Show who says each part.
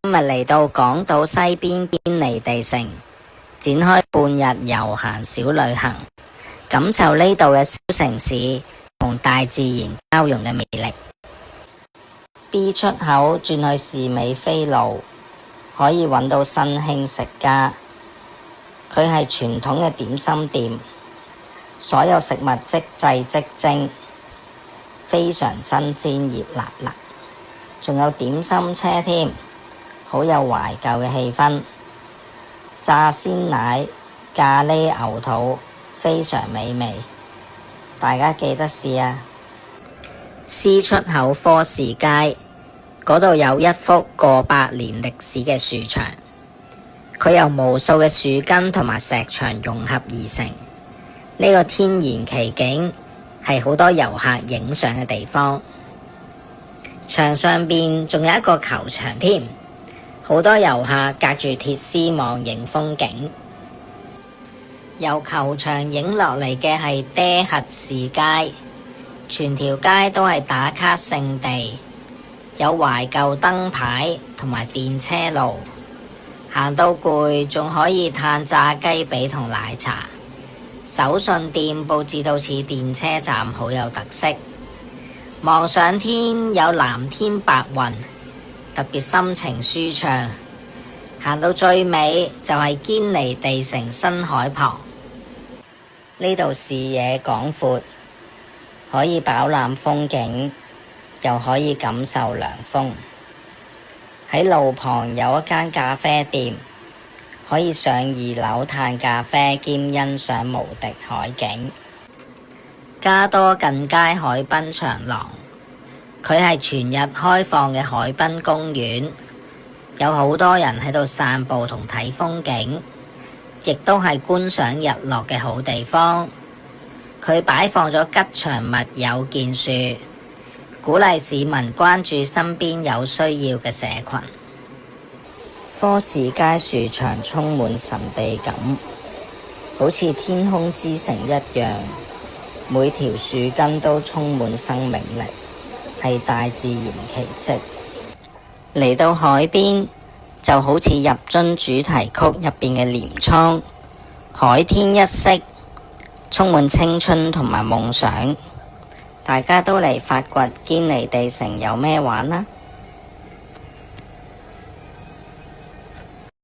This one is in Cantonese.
Speaker 1: 今日嚟到港島西邊堅尼地城，展開半日遊閒小旅行，感受呢度嘅小城市同大自然交融嘅魅力。B 出口轉去士美菲路，可以揾到新興食家，佢係傳統嘅點心店，所有食物即製即蒸，非常新鮮熱辣辣，仲有點心車添，好有懷舊嘅氣氛。炸鮮奶、咖喱牛肚非常美味，大家記得試啊。C 出口科士街嗰度有一幅過百年歷史嘅樹牆，佢由無數嘅樹根同埋石牆融合而成。呢個天然奇景係好多遊客影相嘅地方。牆上邊仲有一個球場添，好多遊客隔住鐵絲網影風景。由球場影落嚟嘅係爹核士街，全條街都係打卡勝地，有懷舊燈牌同埋電車路，行到攰仲可以嘆炸雞髀同奶茶。手信店佈置到似電車站，好有特色。望上天有藍天白雲，特別心情舒暢。行到最尾就係堅尼地城新海旁，呢度視野廣闊，可以飽覽風景，又可以感受涼風。喺路旁有一間咖啡店，可以上2樓嘆咖啡兼欣賞無敵海景。加多近街海濱長廊，佢係全日開放嘅海濱公園，有好多人喺度散步同睇風景，亦都係觀賞日落嘅好地方。佢擺放咗吉祥物有建樹，鼓勵市民關注身邊有需要嘅社群。科士街樹牆充滿神秘感，好似天空之城一樣，每條樹根都充滿生命力，係大自然奇蹟。嚟到海邊就好似入樽主題曲入邊嘅鎌倉，海天一色，充滿青春同埋夢想。大家都嚟發掘堅尼地城有咩玩啦！